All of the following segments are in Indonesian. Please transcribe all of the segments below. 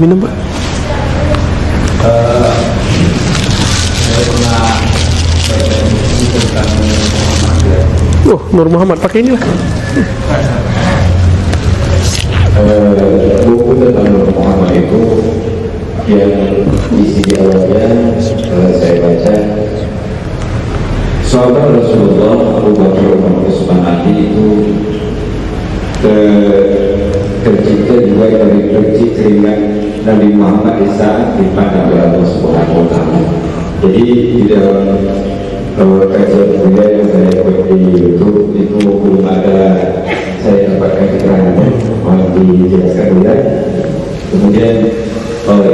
minum, Pak? Nur Muhammad, pakai inilah. Buku tentang Nur Muhammad itu yang isi di awalnya saya baca, sahabat Rasulullah Abu Bakar Umar Utsman Ali itu tercipta juga dari percik keringat Nabi Muhammad di saat dipandang oleh Allah Subhanahu wa Ta'ala. Jadi di dalam kajian kuliah yang saya buat di YouTube itu belum ada saya dapatkan keterangannya, mohon dijelaskan dulu. Kemudian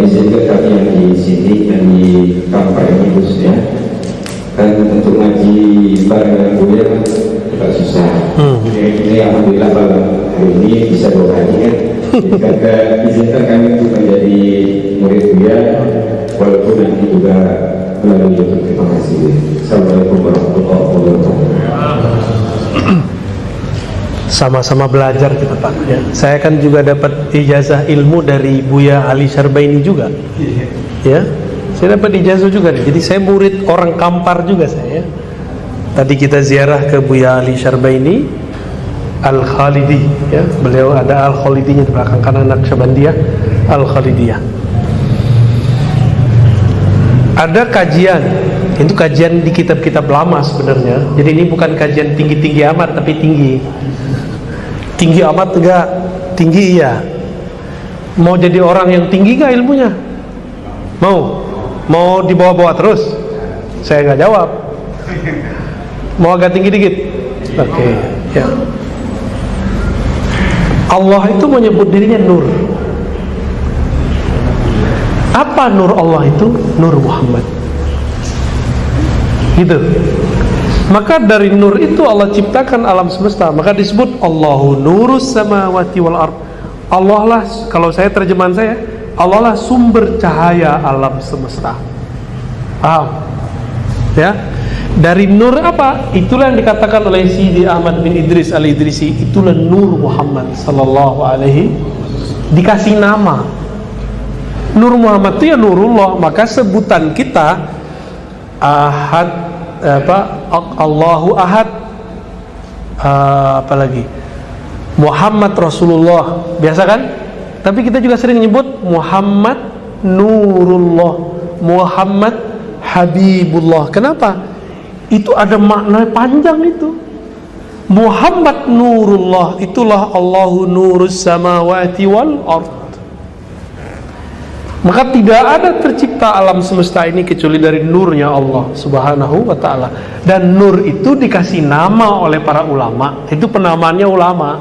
izinkan kami yang di sini yang di kampung ini khususnya, kan untuk ngaji bareng dengan kuliah kan agak susah. Ini alhamdulillah kalau hari ini bisa bawa haji kan. Izinkan kami untuk menjadi murid kuliah walaupun nanti juga melalui YouTube. Terima kasih. Assalamualaikum warahmatullahi wabarakatuh. Sama-sama belajar kita, Pak, ya. Saya kan juga dapat ijazah ilmu dari Buya Ali Syarbaini juga, ya. Saya dapat ijazah juga, jadi saya murid orang Kampar juga saya. Tadi kita ziarah ke Buya Ali Syarbaini Al-Khalidi, ya. Beliau ada Al-Khalidinya di belakang kanan, Naqsyabandiyah Al-Khalidiyah. Ada kajian, itu kajian di kitab-kitab lama sebenarnya. Jadi ini bukan kajian tinggi-tinggi amat, tapi tinggi amat enggak, tinggi iya. Mau jadi orang yang tinggi enggak ilmunya? Mau dibawa-bawa terus? Saya enggak jawab. Mau agak tinggi dikit? Oke, ya. Allah itu menyebut dirinya Nur. Apa Nur Allah itu? Nur Muhammad. Gitu. Maka dari nur itu Allah ciptakan alam semesta. Maka disebut Allahu nurus samawati wal ard. Allah lah, kalau saya terjemahan saya, Allah lah sumber cahaya alam semesta. Paham? Ya. Dari nur apa? Itulah yang dikatakan oleh Sidi Ahmad bin Idris Al-Idrisi, itulah Nur Muhammad sallallahu alaihi, dikasih nama. Nur Muhammad itu ya Nurullah. Maka sebutan kita Ahad, Allahu Ahad, apalagi Muhammad Rasulullah, biasa kan? Tapi kita juga sering menyebut Muhammad Nurullah, Muhammad Habibullah. Kenapa? Itu ada makna panjang itu. Muhammad Nurullah, itulah Allahu nurus samawati wal ard. Maka tidak ada tercipta alam semesta ini kecuali dari nurnya Allah Subhanahu wa ta'ala. Dan nur itu dikasih nama oleh para ulama. Itu penamaannya ulama,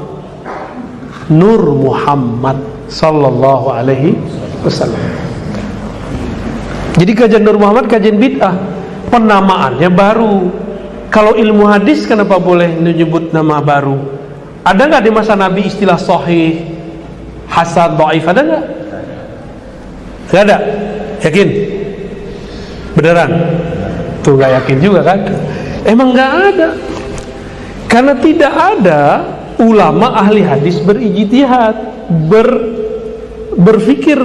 Nur Muhammad sallallahu alaihi wasallam. Jadi kajian Nur Muhammad kajian bid'ah, penamaannya baru. Kalau ilmu hadis kenapa boleh menyebut nama baru? Ada nggak di masa Nabi istilah sahih, hasan, dhaif? Ada nggak? Gak ada? Yakin? Beneran? Tuh gak yakin juga kan? Emang gak ada. Karena tidak ada ulama ahli hadis berijtihad, berpikir,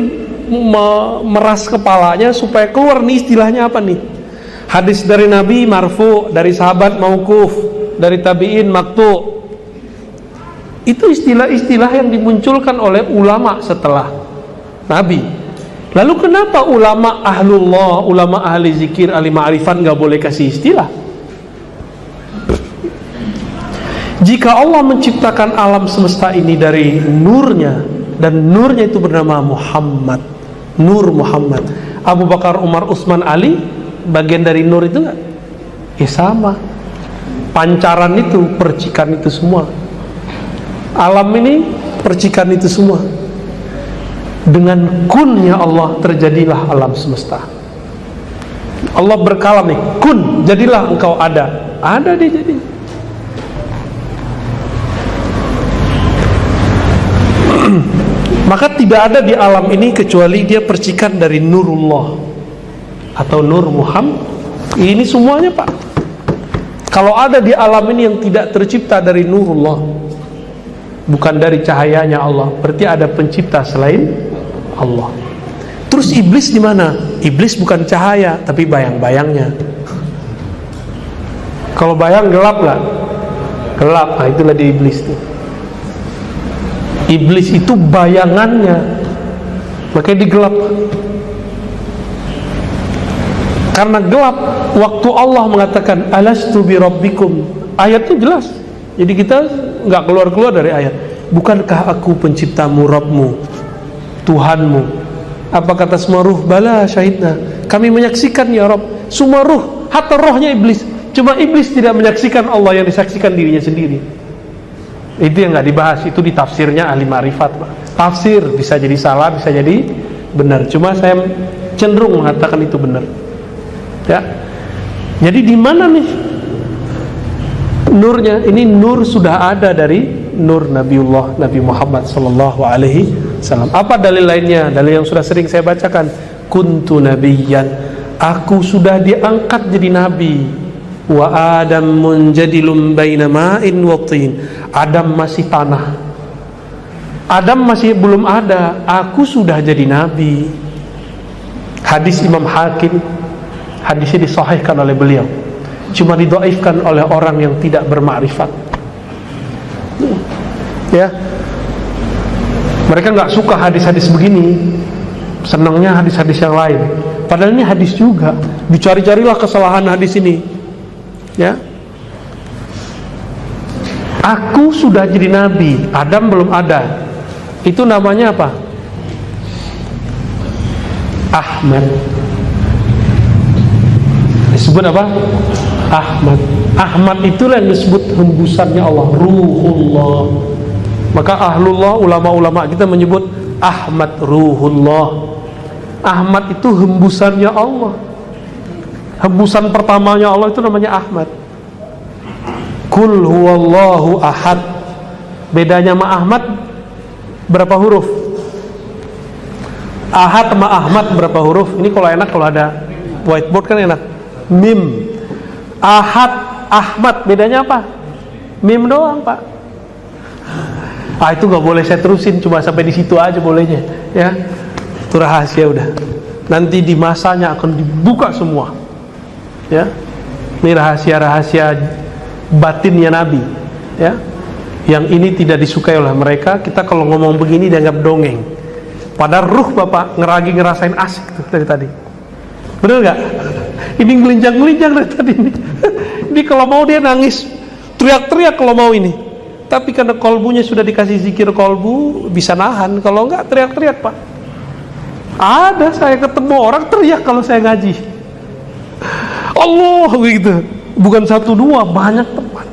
meras kepalanya supaya keluar nih istilahnya apa nih. Hadis dari Nabi marfu, dari sahabat mauquf, dari tabi'in maqtu. Itu istilah-istilah yang dimunculkan oleh ulama setelah Nabi. Lalu kenapa ulama ahlullah, ulama ahli zikir, ahli ma'rifat gak boleh kasih istilah? Jika Allah menciptakan alam semesta ini dari nurnya, dan nurnya itu bernama Muhammad, Nur Muhammad. Abu Bakar, Umar, Utsman, Ali bagian dari nur itu gak? Ya sama. Pancaran itu, percikan itu semua. Alam ini percikan itu semua. Dengan kunnya Allah terjadilah alam semesta. Allah berkalam nih, kun, jadilah engkau ada. Ada dia jadi. Maka tidak ada di alam ini kecuali dia percikan dari Nurullah atau Nur Muhammad. Ini semuanya, Pak. Kalau ada di alam ini yang tidak tercipta dari Nurullah, bukan dari cahayanya Allah, berarti ada pencipta selain Allah. Terus iblis di mana? Iblis bukan cahaya, tapi bayang-bayangnya. Kalau bayang gelap lah, gelap. Nah, itulah di iblis tuh. Iblis itu bayangannya, makanya digelap. Karena gelap, waktu Allah mengatakan alastu bi rabbikum, ayatnya jelas. Jadi kita nggak keluar-keluar dari ayat. Bukankah aku penciptamu, Rabbmu, Tuhanmu? Apa kata semua ruh? Bala syahidna, kami menyaksikan ya Rabb. Semua ruh, hatta rohnya iblis. Cuma iblis tidak menyaksikan Allah yang disaksikan dirinya sendiri. Itu yang nggak dibahas, itu di tafsirnya ahli ma'rifat. Tafsir bisa jadi salah, bisa jadi benar. Cuma saya cenderung mengatakan itu benar. Ya. Jadi di mana nih nurnya? Ini nur sudah ada dari nur Nabiullah Nabi Muhammad sallallahu alaihi wasallam. Apa dalil lainnya? Dalil yang sudah sering saya bacakan. Kuntu nabiyyan, aku sudah diangkat jadi nabi. Wa Adam munjadilum baina ma'in wa tin. Adam masih tanah. Adam masih belum ada, aku sudah jadi nabi. Hadis Imam Hakim, hadisnya disahihkan oleh beliau, cuma didhaifkan oleh orang yang tidak bermakrifat. Ya, mereka nggak suka hadis-hadis begini, senangnya hadis-hadis yang lain. Padahal ini hadis juga. Dicari-carilah kesalahan hadis ini. Ya, aku sudah jadi nabi, Adam belum ada. Itu namanya apa? Ahmad. Disebut apa? Ahmad. Ahmad itulah yang disebut hembusannya Allah, Ruhullah. Maka ahlullah, ulama-ulama kita menyebut Ahmad Ruhullah. Ahmad itu hembusannya Allah. Hembusan pertamanya Allah itu namanya Ahmad. Kul huwallahu ahad. Bedanya sama Ahmad berapa huruf? Ahad sama Ahmad berapa huruf? Ini kalau enak, kalau ada whiteboard kan enak. Mim. Ahad, Ahmad, bedanya apa? Mim doang, Pak. Itu nggak boleh saya terusin, cuma sampai di situ aja bolehnya, ya. Itu rahasia udah. Nanti di masanya akan dibuka semua. Ya, ini rahasia-rahasia batinnya Nabi. Ya, yang ini tidak disukai oleh mereka. Kita kalau ngomong begini dianggap dongeng. Padahal ruh Bapak ngerasain asik tuh dari tadi. Bener nggak? Ini ngelinjang-ngelinjang dari tadi ini. Ini kalau mau dia nangis, teriak-teriak kalau mau ini. Tapi karena kolbunya sudah dikasih zikir kolbu, bisa nahan. Kalau nggak teriak-teriak Pak. Ada saya ketemu orang teriak kalau saya ngaji. Allah begitu, bukan satu dua, banyak tempat.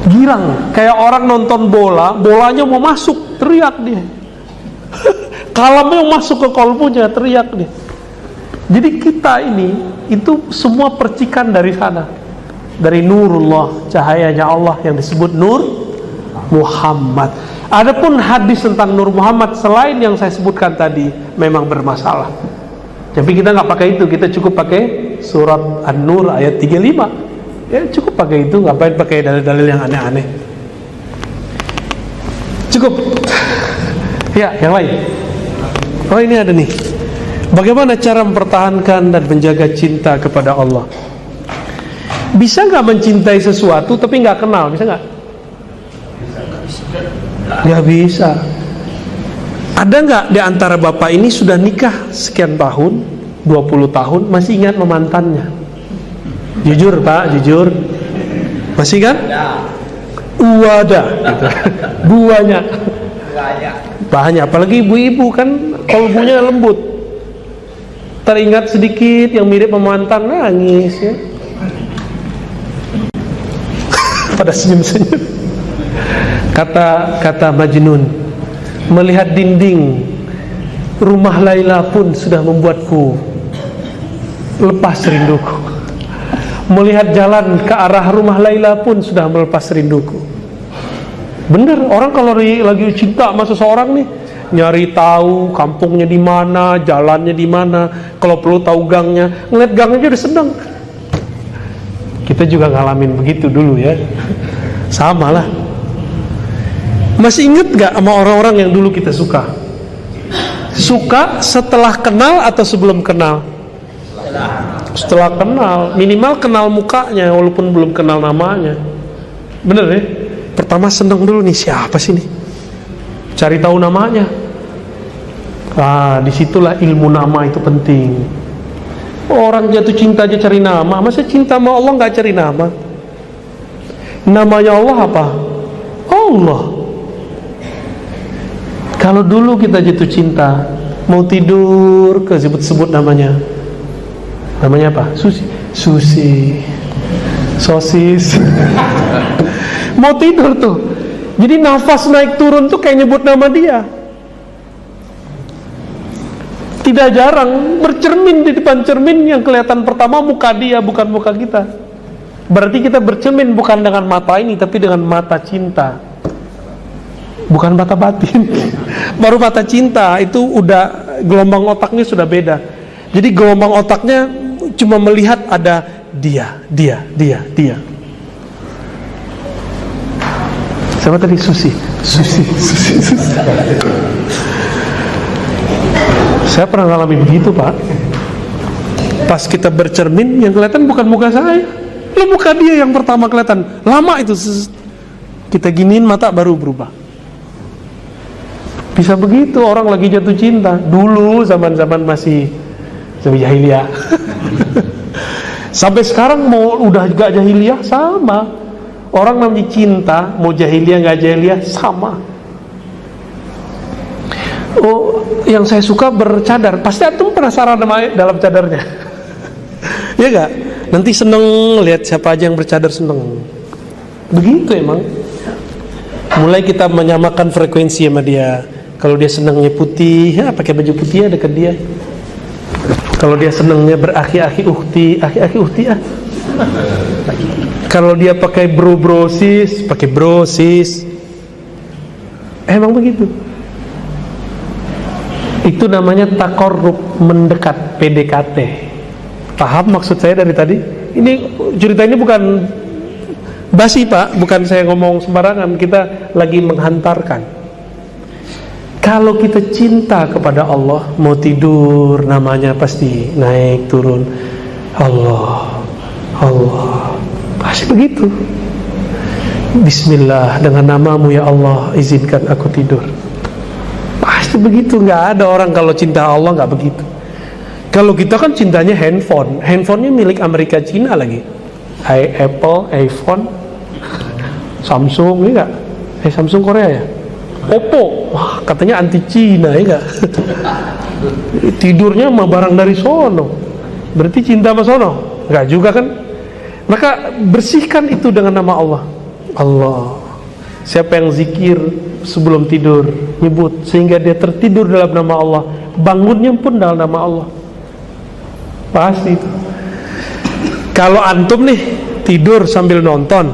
Girang, kayak orang nonton bola, bolanya mau masuk, teriak dia. Kalamnya mau masuk ke kolbunya, teriak dia. Jadi kita ini, itu semua percikan dari sana, dari nurullah, cahayanya Allah yang disebut Nur Muhammad. Adapun hadis tentang Nur Muhammad selain yang saya sebutkan tadi memang bermasalah. Tapi kita nggak pakai itu, kita cukup pakai surat An-Nur ayat 35. Ya cukup pakai itu, ngapain pakai dalil-dalil yang aneh-aneh. Cukup. Ya, yang lain. Oh ini ada nih. Bagaimana cara mempertahankan dan menjaga cinta kepada Allah? Bisa nggak mencintai sesuatu tapi nggak kenal? Bisa nggak? Nggak bisa. Ada nggak di antara bapak ini sudah nikah sekian tahun, 20 tahun, masih ingat mantannya? Jujur Pak, jujur. Masih ingat? Uada gitu. Banyak. Apalagi ibu-ibu kan kolbunya lembut. Teringat sedikit yang mirip sama mantan, nangis ya. Pada senyum-senyum. Kata Majnun, melihat dinding rumah Laila pun sudah membuatku lepas rinduku. Melihat jalan ke arah rumah Laila pun sudah melepas rinduku. Bener, orang kalau lagi cinta sama seseorang nih, nyari tahu kampungnya di mana, jalannya di mana, kalau perlu tahu gangnya, ngeliat gangnya udah seneng. Kita juga ngalamin begitu dulu ya. Sama lah. Masih inget gak sama orang-orang yang dulu kita suka? Suka setelah kenal atau sebelum kenal? Setelah kenal, minimal kenal mukanya walaupun belum kenal namanya. Bener ya? Pertama seneng dulu nih, siapa sih nih? Cari tahu namanya. Disitulah ilmu nama itu penting. Orang jatuh cinta aja cari nama, masa cinta sama Allah nggak cari nama? Namanya Allah apa? Allah. Kalau dulu kita jatuh cinta, mau tidur kesebut-sebut namanya. Namanya apa? Susi, sosis. Mau tidur tuh. Jadi nafas naik turun tuh kayak nyebut nama dia. Tidak jarang bercermin di depan cermin yang kelihatan pertama muka dia, bukan muka kita. Berarti kita bercermin bukan dengan mata ini, tapi dengan mata cinta. Bukan mata batin. Baru mata cinta itu udah gelombang otaknya sudah beda. Jadi gelombang otaknya cuma melihat ada dia. Siapa tadi? Susi. Saya pernah ngalamin begitu, Pak. Pas kita bercermin yang kelihatan bukan muka saya, muka dia yang pertama kelihatan. Lama itu kita giniin mata baru berubah. Bisa begitu orang lagi jatuh cinta. Dulu zaman-zaman masih jahiliyah. Sampai sekarang mau udah gak jahiliyah sama. Orang namanya cinta, mau jahiliyah gak jahiliyah sama. Oh, yang saya suka bercadar. Pasti antum penasaran dalam cadarnya. Ya gak? Nanti seneng lihat siapa aja yang bercadar, seneng. Begitu emang. Mulai kita menyamakan frekuensi sama dia. Kalau dia senangnya putih, ya pakai baju putih ya dekat dia. Kalau dia senangnya beraki-aki uhti ah. Kalau dia pakai bro-brosis, pakai brosis. Emang begitu. Itu namanya takorrub, mendekat, PDKT. Paham maksud saya dari tadi? Ini cerita ini bukan basi, Pak, bukan saya ngomong sembarangan. Kita lagi menghantarkan. Kalau kita cinta kepada Allah, mau tidur namanya pasti naik turun. Allah, pasti begitu. Bismillah, dengan namamu ya Allah, izinkan aku tidur. Pasti begitu. Nggak ada orang kalau cinta Allah nggak begitu. Kalau kita kan cintanya handphone. Handphonenya milik Amerika Cina lagi. Apple, iPhone, Samsung, ini nggak? Samsung Korea ya? Oppo, wah katanya anti Cina ya nggak? Tidurnya sama barang dari sono. Berarti cinta sama sono? Nggak juga kan? Maka bersihkan itu dengan nama Allah. Allah. Siapa yang zikir sebelum tidur, nyebut sehingga dia tertidur dalam nama Allah, bangunnya pun dalam nama Allah. Pasti itu. Kalau antum nih tidur sambil nonton,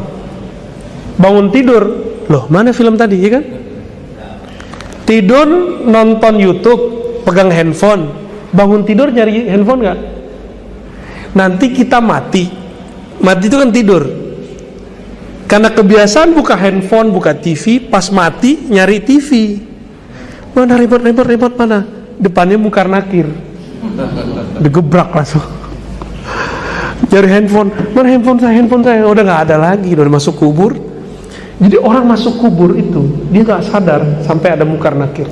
bangun tidur, loh mana film tadi, ya kan? Tidur nonton YouTube, pegang handphone, bangun tidur nyari handphone nggak? Nanti kita mati itu kan tidur. Karena kebiasaan buka handphone, buka TV, pas mati nyari TV. Mana remote mana? Depannya Munkar Nakir. Digebrak langsung. Cari handphone, mana handphone saya? Udah nggak ada lagi, udah masuk kubur. Jadi orang masuk kubur itu dia nggak sadar sampai ada Munkar Nakir.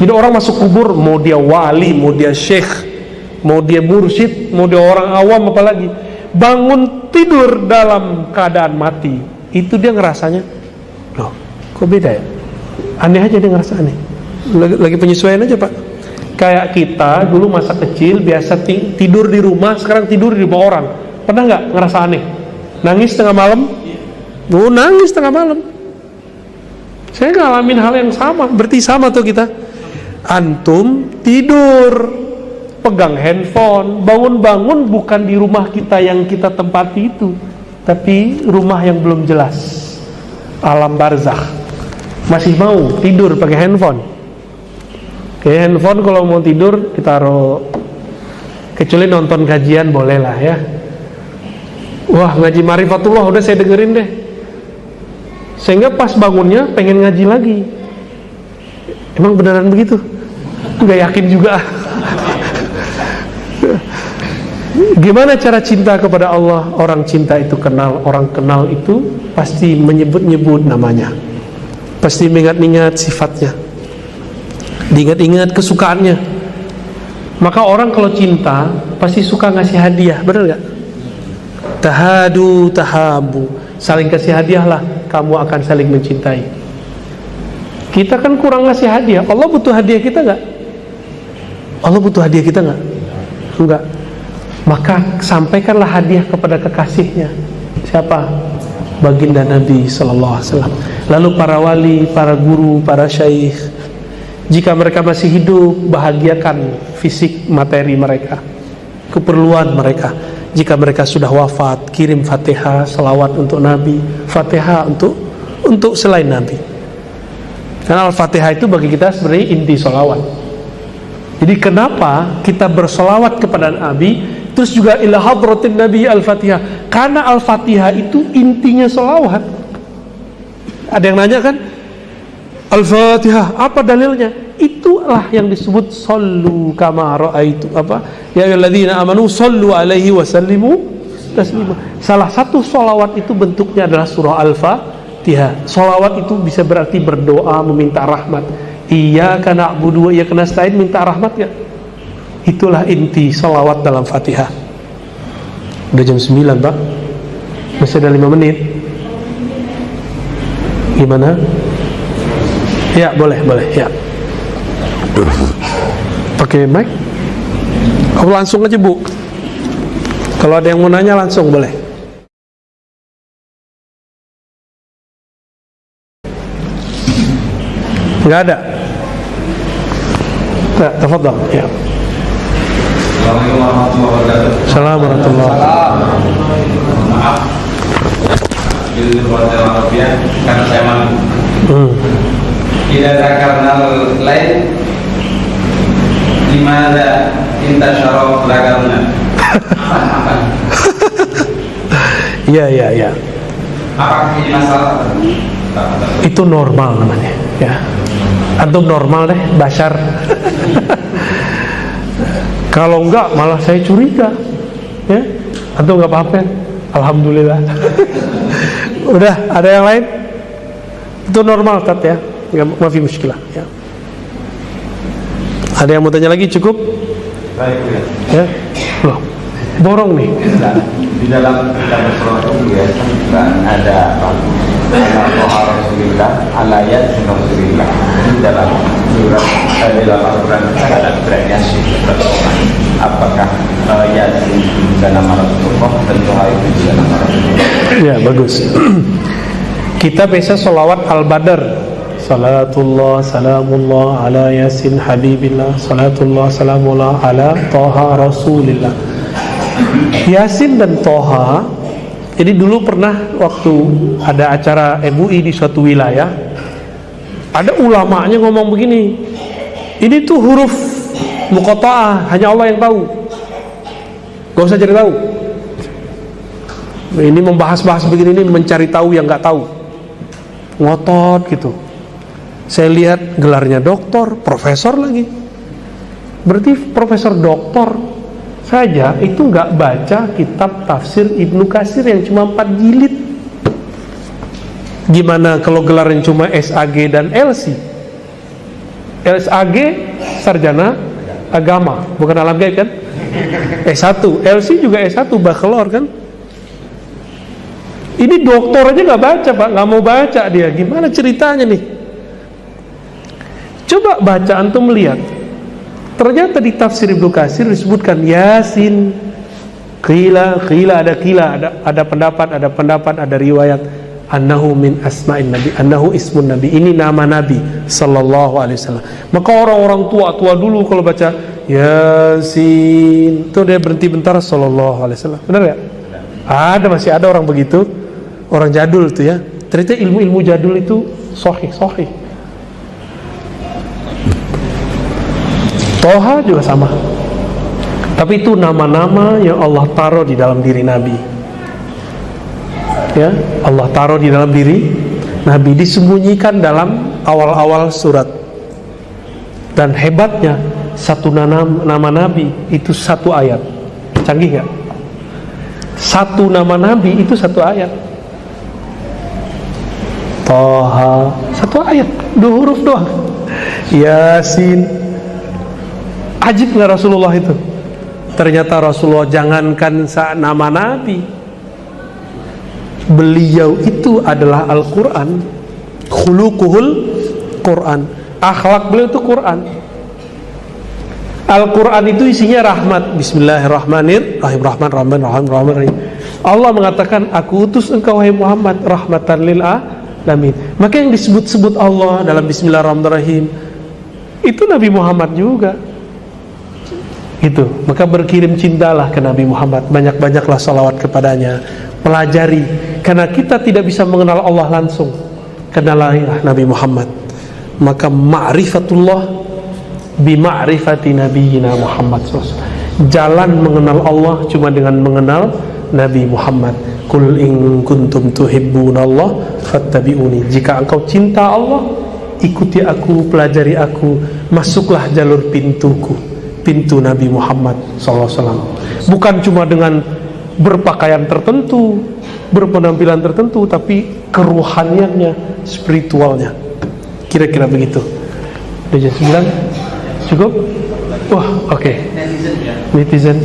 Jadi orang masuk kubur, mau dia wali, mau dia syekh, mau dia mursyid, mau dia orang awam apalagi, bangun tidur dalam keadaan mati, itu dia ngerasanya, loh kok beda ya? Aneh aja dia ngerasa aneh. Lagi penyesuaian aja, Pak. Kayak kita dulu masa kecil biasa tidur di rumah, sekarang tidur di rumah orang. Pernah nggak ngerasa aneh? Nangis tengah malam? Nangis tengah malam. Saya ngalamin hal yang sama. Berarti sama tuh kita. Antum tidur, pegang handphone, bangun-bangun bukan di rumah kita yang kita tempati itu, tapi rumah yang belum jelas, alam barzakh. Masih mau tidur pakai handphone? Kayak handphone kalau mau tidur ditaruh, kecuali nonton kajian boleh lah ya. Wah, ngaji Marifatullah udah saya dengerin deh, sehingga pas bangunnya pengen ngaji lagi. Emang beneran begitu? Nggak yakin juga. Gimana cara cinta kepada Allah? Orang cinta itu kenal, orang kenal itu pasti menyebut-nyebut namanya, pasti mengingat-ingat sifatnya, diingat-ingat kesukaannya. Maka orang kalau cinta pasti suka ngasih hadiah, benar nggak? Tahadu tahabu, saling kasih hadiah lah, kamu akan saling mencintai. Kita kan kurang ngasih hadiah. Allah butuh hadiah kita nggak? Allah butuh hadiah kita nggak? Enggak. Maka sampaikanlah hadiah kepada kekasihnya. Siapa? Baginda Nabi Sallallahu Alaihi Wasallam. Lalu para wali, para guru, para syaikh, jika mereka masih hidup, bahagiakan fisik materi mereka, keperluan mereka. Jika mereka sudah wafat, kirim Fatihah, salawat untuk Nabi, Fatihah untuk selain Nabi. Karena Al-Fatihah itu bagi kita sebenarnya inti salawat. Jadi kenapa kita bersolawat kepada Nabi, terus juga ila hadratin Nabi Al-Fatihah? Karena Al-Fatihah itu intinya solawat. Ada yang nanya kan, Al-Fatihah apa dalilnya? Itulah yang disebut sallu kama ra'aitu, apa? Ya ayyuhalladzina amanu sallu alaihi wa sallimu taslima. Salah satu solawat itu bentuknya adalah surah Al-Fatihah. Solawat itu bisa berarti berdoa, meminta rahmat. Iyyaka na'budu wa iyyaka nasta'in, minta rahmat ya. Itulah inti salawat dalam Fatihah. Udah jam 9 Pak, masih ada 5 menit. Gimana? Ya boleh ya. Pakai mic? Oh, langsung aja Bu. Kalau ada yang mau nanya langsung boleh. Nggak ada? Nggak, tafadhal ya. Assalamualaikum warahmatullahi wabarakatuh. Assalamualaikum warahmatullahi wabarakatuh. Maaf. Jadi hotel Arabia karena saya malu. Tidak ada karena lain. Dimana inta syaraf lagarna. Iya. Apakah ini masalah? Itu normal namanya ya. Antum normal deh, Bashar. Kalau enggak malah saya curiga ya. Antum enggak apa-apa ya? Alhamdulillah. Udah, ada yang lain? Itu normal Tat ya. Enggak mafi muskilah ya. Ada yang mau tanya lagi? Cukup? Baik ya. Loh, borong nih. Di dalam kitab Rasulullah juga ada Allah Rasulullah alayat Rasulullah di dalam surat dalam Al-Quran ada surat Yasin. Apakah Yasin juga nama Rasulullah dan Toha itu juga nama Rasulullah? Ya bagus. Kita biasa sholawat Al-Badr. Salatullah salamullah ala Yasin Habibillah. Salatullah salamullah ala Toha Rasulillah. Yasin dan Toha. Jadi dulu pernah waktu ada acara MUI di suatu wilayah, ada ulamanya ngomong begini, ini tuh huruf muqatta'ah, hanya Allah yang tahu, gak usah cari tahu. Ini membahas-bahas begini, ini mencari tahu yang gak tahu, ngotot gitu. Saya lihat gelarnya doktor, profesor lagi. Berarti profesor doktor saja itu nggak baca kitab tafsir Ibnu Katsir yang cuma 4 jilid. Gimana kalau gelarnya cuma SAG dan LC? SAG sarjana agama, bukan alam gaib kan? S1, LC juga S1 bachelor kan? Ini doktor aja nggak baca Pak, nggak mau baca dia. Gimana ceritanya nih? Coba baca antum lihat. Ternyata di tafsir Ibnu Katsir disebutkan Yasin, qila ada pendapat, ada riwayat annahu min asma'in nabi, annahu ismun nabi, ini nama Nabi sallallahu alaihi wasallam. Maka orang-orang tua dulu kalau baca Yasin, itu dia berhenti bentar sallallahu alaihi wasallam. Benar enggak? Masih ada orang begitu, orang jadul itu ya. Ternyata ilmu-ilmu jadul itu sahih. Toha juga sama. Tapi itu nama-nama yang Allah taruh di dalam diri Nabi. Ya, Allah taruh di dalam diri Nabi, disembunyikan dalam awal-awal surat. Dan hebatnya satu nama Nabi itu satu ayat. Canggih gak? Satu nama Nabi itu satu ayat. Toha, satu ayat, 2 huruf doang. Yasin. Ajib gak Rasulullah itu? Ternyata Rasulullah jangankan nama Nabi, beliau itu adalah Al-Quran. Khuluquhul Quran. Akhlak beliau itu Quran. Al-Quran itu isinya rahmat. Bismillahirrahmanirrahim. Rahim. Allah mengatakan, aku utus engkau wahai Muhammad rahmatan lil alamin. Maka yang disebut-sebut Allah dalam Bismillahirrahmanirrahim itu Nabi Muhammad juga. Itu. Maka berkirim cintalah ke Nabi Muhammad, banyak-banyaklah salawat kepadanya. Pelajari, karena kita tidak bisa mengenal Allah langsung. Kenalilah Nabi Muhammad. Maka ma'rifatullah bima'rifati nabiyina Muhammad SAW. Jalan mengenal Allah cuma dengan mengenal Nabi Muhammad. Qul in kuntum tuhibbunallah fattabi'uni. Jika engkau cinta Allah, ikuti aku, pelajari aku, masuklah jalur pintuku, pintu Nabi Muhammad SAW. Bukan cuma dengan berpakaian tertentu, berpenampilan tertentu, tapi keruhaniannya, spiritualnya. Kira-kira begitu. Udah jam 9? Cukup? Wah, oke. Netizen.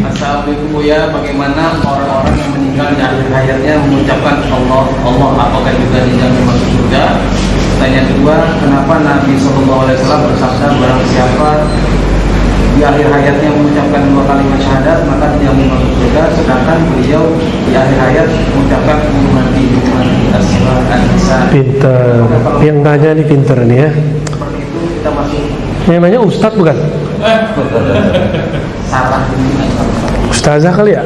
Assalamualaikum ya. Bagaimana orang-orang yang meninggal di akhir hayatnya mengucapkan Allah, apakah juga dijamin masuk surga? Pertanyaan kedua, kenapa Nabi SAW bersabda barang siapa di akhir hayatnya mengucapkan 2 kalimat syahadat maka dijamin masuk surga, sedangkan beliau di akhir hayat mengucapkan mati as-salisa. Pinter. Yang nanya nih pinter nih ya. Seperti itu kita masih Namanya Ustadz bukan? salah. Ustazah kali ya.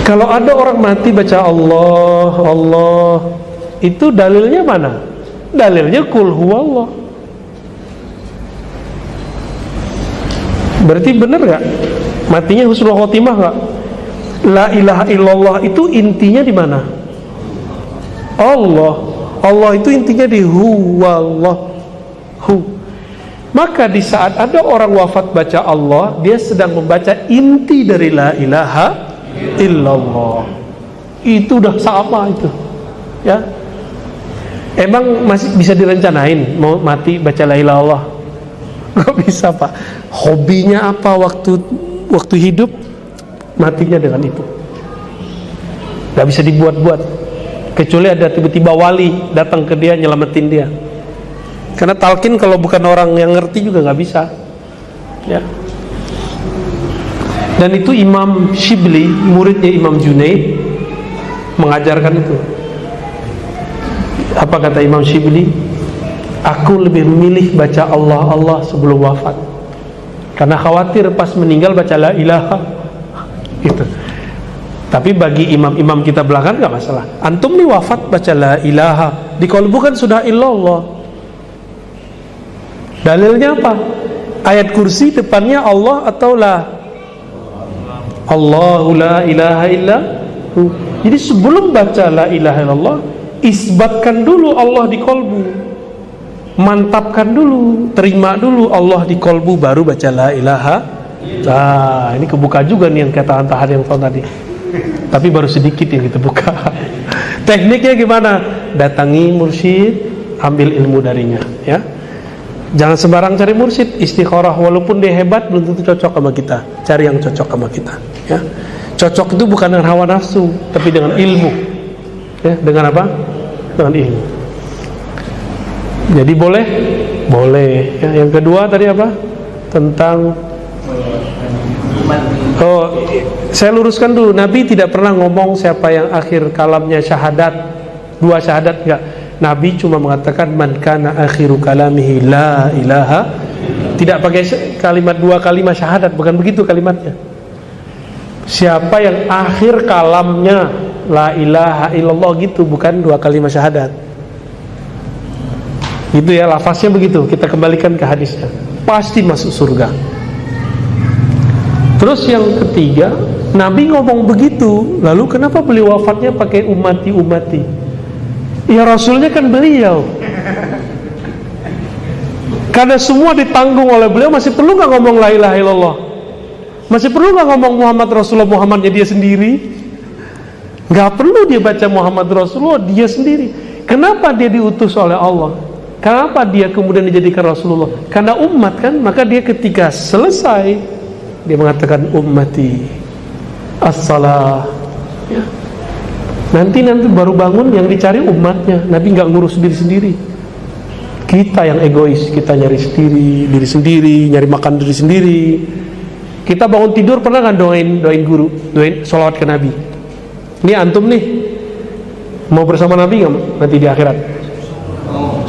Kalau ada orang mati baca Allah, itu dalilnya mana? Dalilnya kul huwallah. Berarti benar gak? Matinya husnul khotimah gak? La ilaha illallah itu intinya di mana? Allah. Allah itu intinya di huwallah. Maka di saat ada orang wafat baca Allah, dia sedang membaca inti dari la ilaha illallah. Itu udah sama itu. Ya. Emang masih bisa direncanain mau mati baca la ilaha illallah? Gak bisa, Pak. Hobinya apa waktu hidup, matinya dengan itu. Gak bisa dibuat-buat. Kecuali ada tiba-tiba wali datang ke dia nyelamatin dia. Karena talqin kalau bukan orang yang ngerti juga nggak bisa, ya. Dan itu Imam Shibli, muridnya Imam Junaid, mengajarkan itu. Apa kata Imam Shibli? Aku lebih memilih baca Allah sebelum wafat, karena khawatir pas meninggal baca la ilaha. Itu. Tapi bagi imam-imam kita belakangan nggak masalah. Antum nih wafat baca la ilaha, di qalbu kan sudah illallah. Dalilnya apa? Ayat kursi depannya Allah atau la? Allahu la ilaha illa hu. Jadi sebelum baca la ilaha illallah, isbatkan dulu Allah di kolbu, mantapkan dulu, terima dulu Allah di kolbu, baru baca la ilaha. Nah, ini kebuka juga nih yang kata Antahar yang tahun tadi. Tapi baru sedikit yang kita buka. Tekniknya gimana? Datangi mursyid, ambil ilmu darinya, ya. Jangan sembarang cari mursyid, istikharah, walaupun dia hebat belum tentu cocok sama kita. Cari yang cocok sama kita, ya. Cocok itu bukan dengan hawa nafsu, tapi dengan ilmu. Ya, dengan apa? Dengan ilmu. Jadi boleh? Boleh. Ya, yang kedua tadi apa? Tentang saya luruskan dulu. Nabi tidak pernah ngomong siapa yang akhir kalamnya syahadat, 2 syahadat, enggak. Nabi cuma mengatakan man kana akhiru kalamihi la ilaha. Tidak pakai kalimat 2 kalimat syahadat, bukan begitu kalimatnya. Siapa yang akhir kalamnya la ilaha illallah, gitu, bukan 2 kalimat syahadat. Gitu ya, lafaznya begitu. Kita kembalikan ke hadisnya. Pasti masuk surga. Terus yang ketiga, Nabi ngomong begitu, lalu kenapa beliau wafatnya pakai umati? Ya Rasulnya kan beliau. Karena semua ditanggung oleh beliau, masih perlu nggak ngomong la ilaha illallah? Masih perlu nggak ngomong Muhammad Rasulullah, Muhammadnya dia sendiri? Nggak perlu dia baca Muhammad Rasulullah dia sendiri. Kenapa dia diutus oleh Allah? Kenapa dia kemudian dijadikan Rasulullah? Karena umat kan, maka dia ketika selesai dia mengatakan ummati as-salah. Ya. Nanti baru bangun yang dicari umatnya. Nabi nggak ngurus diri sendiri. Kita yang egois, kita nyari sendiri, diri sendiri, nyari makan diri sendiri. Kita bangun tidur pernah kan doain guru, doain sholawat ke Nabi. Ini antum nih mau bersama Nabi nggak nanti di akhirat?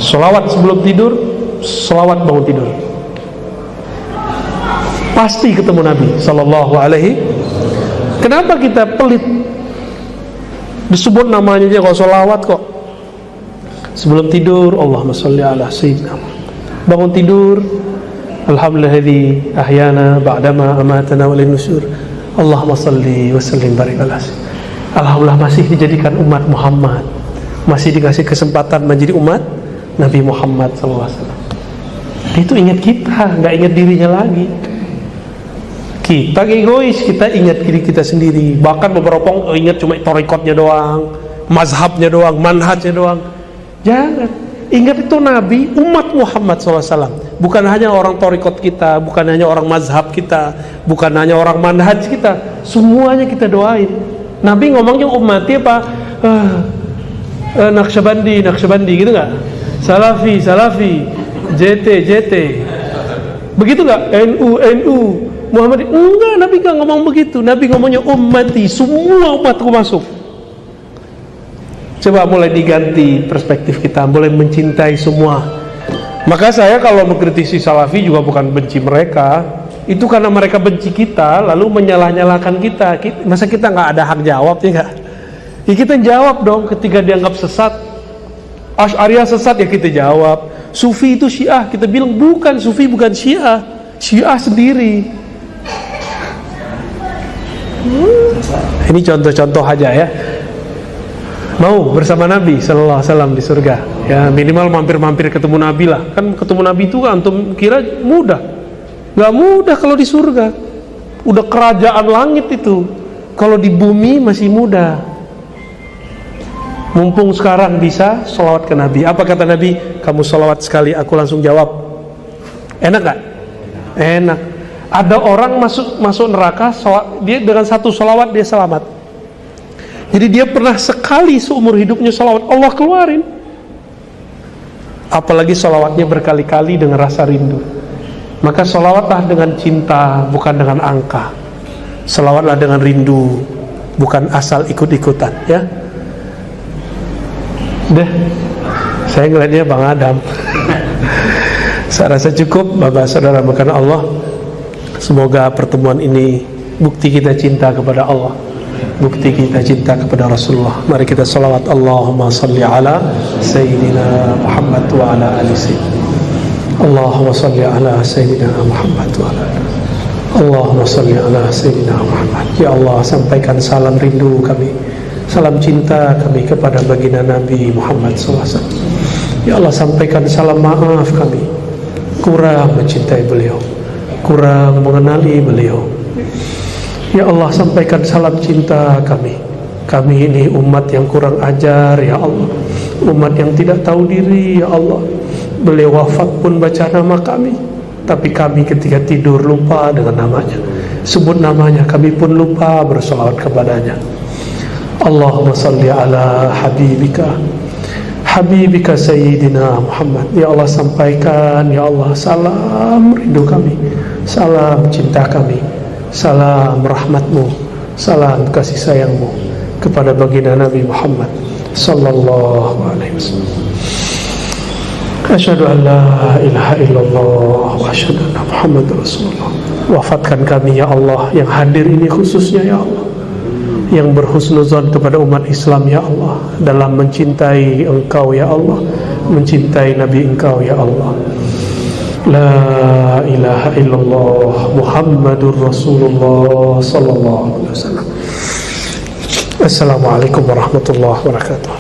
Sholawat sebelum tidur, sholawat bangun tidur. Pasti ketemu Nabi Sallallahu Alaihi. Kenapa kita pelit? Disebut namanya aja kalau sholawat kok. Sebelum tidur, Allahumma sholli ala sayyidina. Bangun tidur, alhamdulillahilladzi ahyana ba'dama amatana wa ilaihin nusyur. Allahumma sholli wa sallim barik ala sayyidina. Alhamdulillah masih dijadikan umat Muhammad, masih dikasih kesempatan menjadi umat Nabi Muhammad SAW. Itu ingat kita, nggak ingat dirinya lagi. Kita egois, kita ingat diri kita sendiri. Bahkan beberapa orang ingat cuma torikotnya doang, mazhabnya doang, manhajnya doang. Jangan, ingat itu Nabi, umat Muhammad SAW. Bukan hanya orang torikot kita, bukan hanya orang mazhab kita, bukan hanya orang manhaj kita. Semuanya kita doain. Nabi ngomongnya ummati apa? Naqsyabandi gitu nggak? Salafi, JT. Begitu nggak? NU, Muhammad. Enggak, Nabi nggak ngomong begitu. Nabi ngomongnya ummati, semua umatku masuk. Coba mulai diganti perspektif kita, mulai mencintai semua. Maka saya kalau mengkritisi Salafi juga bukan benci mereka. Itu karena mereka benci kita, lalu menyalah-nyalahkan kita. Masa kita nggak ada hak jawab ya nggak? Ya kita jawab dong ketika dianggap sesat. Asy'ariyah sesat ya kita jawab. Sufi itu Syiah, kita bilang bukan, Sufi bukan Syiah. Syiah sendiri. Ini contoh-contoh aja ya. Mau bersama Nabi Sallallahu Alaihi Wasallam di surga. Ya minimal mampir-mampir ketemu Nabi lah. Kan ketemu Nabi itu antum kira mudah? Gak mudah kalau di surga. Udah kerajaan langit itu. Kalau di bumi masih mudah. Mumpung sekarang bisa sholawat ke Nabi. Apa kata Nabi? Kamu sholawat sekali, aku langsung jawab. Enak gak? Enak. Ada orang masuk neraka, dia dengan satu sholawat dia selamat. Jadi dia pernah sekali seumur hidupnya sholawat, Allah keluarin. Apalagi sholawatnya berkali-kali dengan rasa rindu. Maka sholawatlah dengan cinta, bukan dengan angka. Sholawatlah dengan rindu, bukan asal ikut-ikutan ya. Deh, saya ngeliatnya Bang Adam. Saya rasa cukup Bapak Saudara makan Allah. Semoga pertemuan ini bukti kita cinta kepada Allah, bukti kita cinta kepada Rasulullah. Mari kita sholawat Allahumma salli ala Sayyidina Muhammad wa ala ali Sayyidina. Allahumma salli ala Sayyidina Muhammad wa ala Allahumma salli ala Sayyidina Muhammad. Ya Allah, sampaikan salam rindu kami, salam cinta kami kepada baginda Nabi Muhammad SAW. Ya Allah, sampaikan salam maaf kami kurang mencintai beliau, kurang mengenali beliau. Ya Allah, sampaikan salam cinta kami. Kami ini umat yang kurang ajar ya Allah, umat yang tidak tahu diri ya Allah. Beliau wafat pun baca nama kami, tapi kami ketika tidur lupa dengan namanya. Sebut namanya kami pun lupa bersolawat kepadanya. Allahumma salli ala Habibika Sayyidina Muhammad. Ya Allah, sampaikan ya Allah salam rindu kami, salam cinta kami, salam rahmatmu, salam kasih sayangmu kepada baginda Nabi Muhammad Sallallahu Alaihi Wasallam. Asyhadu an la ilaha illallah wa asyhadu anna Muhammadar Rasulullah. Wafatkan kami ya Allah, yang hadir ini khususnya ya Allah, yang berhusnuzon kepada umat Islam ya Allah, dalam mencintai Engkau ya Allah, mencintai Nabi Engkau ya Allah. La ilaha illallah Muhammadur Rasulullah sallallahu alaihi wasallam. Assalamualaikum warahmatullahi wabarakatuh.